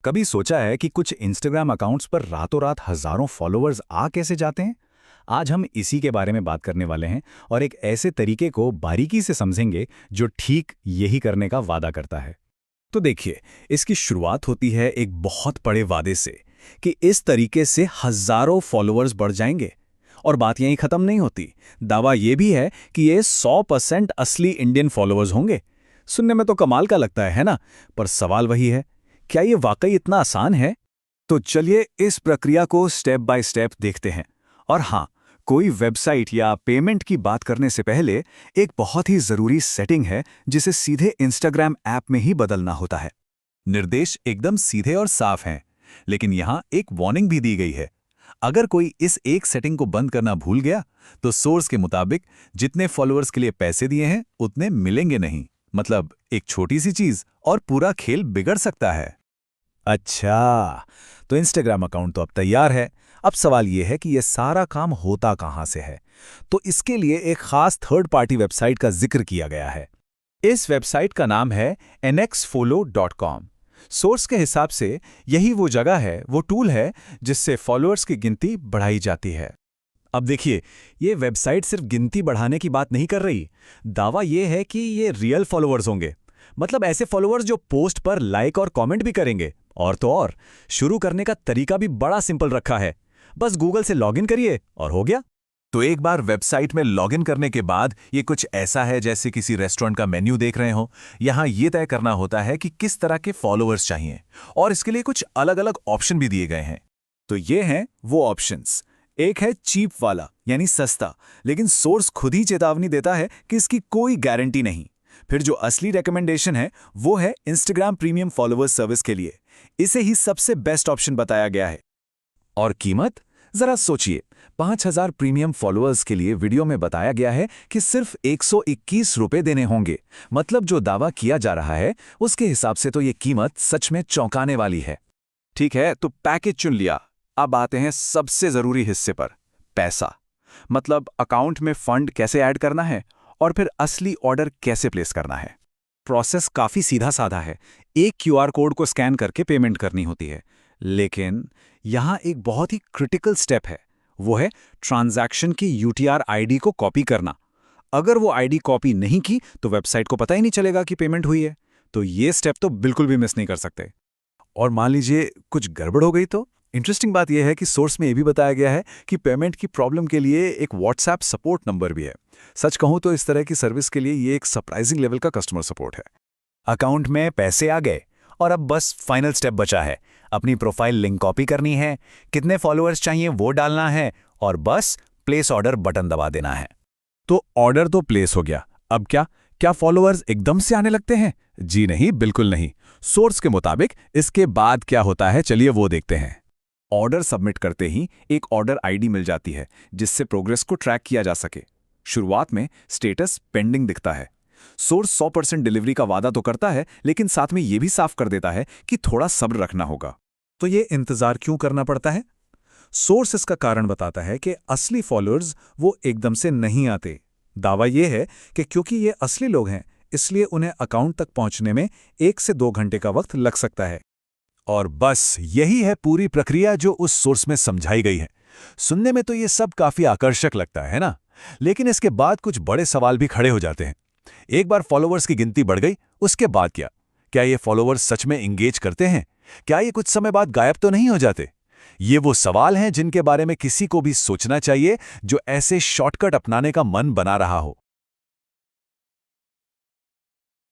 कभी सोचा है कि कुछ इंस्टाग्राम अकाउंट्स पर रातों रात हजारों फॉलोअर्स आ कैसे जाते हैं? आज हम इसी के बारे में बात करने वाले हैं और एक ऐसे तरीके को बारीकी से समझेंगे जो ठीक यही करने का वादा करता है। तो देखिए, इसकी शुरुआत होती है एक बहुत बड़े वादे से कि इस तरीके से हजारों फॉलोअर्स बढ़ जाएंगे। और बात यहीं खत्म नहीं होती। दावा ये भी है कि ये 100% असली इंडियन फॉलोअर्स होंगे। सुनने में तो कमाल का लगता है ना? पर सवाल वही है, क्या ये वाकई इतना आसान है? तो चलिए इस प्रक्रिया को स्टेप बाय स्टेप देखते हैं। और हाँ, कोई वेबसाइट या पेमेंट की बात करने से पहले एक बहुत ही जरूरी सेटिंग है जिसे सीधे इंस्टाग्राम ऐप में ही बदलना होता है। निर्देश एकदम सीधे और साफ हैं, लेकिन यहाँ एक वार्निंग भी दी गई है। अगर कोई इस एक सेटिंग को बंद करना भूल गया तो सोर्स के मुताबिक जितने फॉलोअर्स के लिए पैसे दिए हैं उतने मिलेंगे नहीं। मतलब एक छोटी सी चीज और पूरा खेल बिगड़ सकता है। अच्छा, तो इंस्टाग्राम अकाउंट तो अब तैयार है। अब सवाल यह है कि यह सारा काम होता कहां से है। तो इसके लिए एक खास थर्ड पार्टी वेबसाइट का जिक्र किया गया है। इस वेबसाइट का नाम है nxfollow.com। सोर्स के हिसाब से यही वो जगह है, वो टूल है जिससे फॉलोअर्स की गिनती बढ़ाई जाती है। अब देखिए, ये वेबसाइट सिर्फ गिनती बढ़ाने की बात नहीं कर रही। दावा ये है कि ये रियल फॉलोअर्स होंगे। मतलब ऐसे फॉलोअर्स जो पोस्ट पर लाइक और कमेंट भी करेंगे। और तो और, शुरू करने का तरीका भी बड़ा सिंपल रखा है। बस गूगल से लॉगिन करिए और हो गया। तो एक बार वेबसाइट में लॉगिन करने के बाद ये कुछ ऐसा है जैसे किसी रेस्टोरेंट का मेन्यू देख रहे हो। यहाँ ये तय करना होता है कि किस तरह के फॉलोअर्स चाहिए, और इसके लिए कुछ अलग अलग ऑप्शन भी दिए गए हैं। तो ये हैं वो ऑप्शंस। एक है चीप वाला, यानी सस्ता, लेकिन सोर्स खुद ही चेतावनी देता है कि इसकी कोई गारंटी नहीं। फिर जो असली रिकमेंडेशन है वो है इंस्टाग्राम प्रीमियम फॉलोअर्स सर्विस के लिए। इसे ही सबसे बेस्ट ऑप्शन बताया गया है। और कीमत, जरा सोचिए, 5000 प्रीमियम फॉलोअर्स के लिए वीडियो में बताया गया है कि सिर्फ 121 रुपए देने होंगे। मतलब जो दावा किया जा रहा है उसके हिसाब से तो ये कीमत सच में चौंकाने वाली है। ठीक है, तो पैकेज चुन लिया। अब आते हैं सबसे जरूरी हिस्से पर, पैसा। मतलब अकाउंट में फंड कैसे ऐड करना है और फिर असली ऑर्डर कैसे प्लेस करना है। प्रोसेस काफी सीधा साधा है। एक क्यूआर कोड को स्कैन करके पेमेंट करनी होती है। लेकिन यहाँ एक बहुत ही क्रिटिकल स्टेप है। वो है ट्रांजैक्शन की यूटीआर आईडी को कॉपी करना। अगर वो आईडी कॉपी नहीं की तो वेबसाइट को पता ही नहीं चलेगा कि पेमेंट हुई है। तो ये स्टेप तो बिल्कुल भी मिस नहीं कर सकते। और मान लीजिए कुछ गड़बड़ हो गई तो? इंटरेस्टिंग बात यह है कि सोर्स में यह भी बताया गया है कि पेमेंट की प्रॉब्लम के लिए एक व्हाट्सएप सपोर्ट नंबर भी है। सच कहूं तो इस तरह की सर्विस के लिए ये एक सरप्राइजिंग लेवल का कस्टमर सपोर्ट है। अकाउंट में पैसे आ गए और अब बस फाइनल स्टेप बचा है। अपनी प्रोफाइल लिंक कॉपी करनी है, कितने फॉलोअर्स चाहिए वो डालना है, और बस प्लेस ऑर्डर बटन दबा देना है। तो ऑर्डर तो प्लेस हो गया। अब क्या क्या फॉलोअर्स एकदम से आने लगते हैं? जी नहीं, बिल्कुल नहीं। सोर्स के मुताबिक इसके बाद क्या होता है, चलिए वो देखते हैं। ऑर्डर सबमिट करते ही एक ऑर्डर आईडी मिल जाती है जिससे प्रोग्रेस को ट्रैक किया जा सके। शुरुआत में स्टेटस पेंडिंग दिखता है। सोर्स 100% डिलीवरी का वादा तो करता है, लेकिन साथ में यह भी साफ कर देता है कि थोड़ा सब्र रखना होगा। तो ये इंतजार क्यों करना पड़ता है? सोर्स इसका कारण बताता है कि असली फॉलोअर्स वो एकदम से नहीं आते। दावा यह है कि क्योंकि ये असली लोग हैं, इसलिए उन्हें अकाउंट तक पहुंचने में 1 से 2 घंटे का वक्त लग सकता है। और बस यही है पूरी प्रक्रिया जो उस सोर्स में समझाई गई है। सुनने में तो ये सब काफी आकर्षक लगता है ना? लेकिन इसके बाद कुछ बड़े सवाल भी खड़े हो जाते हैं। एक बार फॉलोअर्स की गिनती बढ़ गई, उसके बाद क्या? क्या ये फॉलोअर्स सच में इंगेज करते हैं? क्या ये कुछ समय बाद गायब तो नहीं हो जाते? ये वो सवाल हैं जिनके बारे में किसी को भी सोचना चाहिए जो ऐसे शॉर्टकट अपनाने का मन बना रहा हो।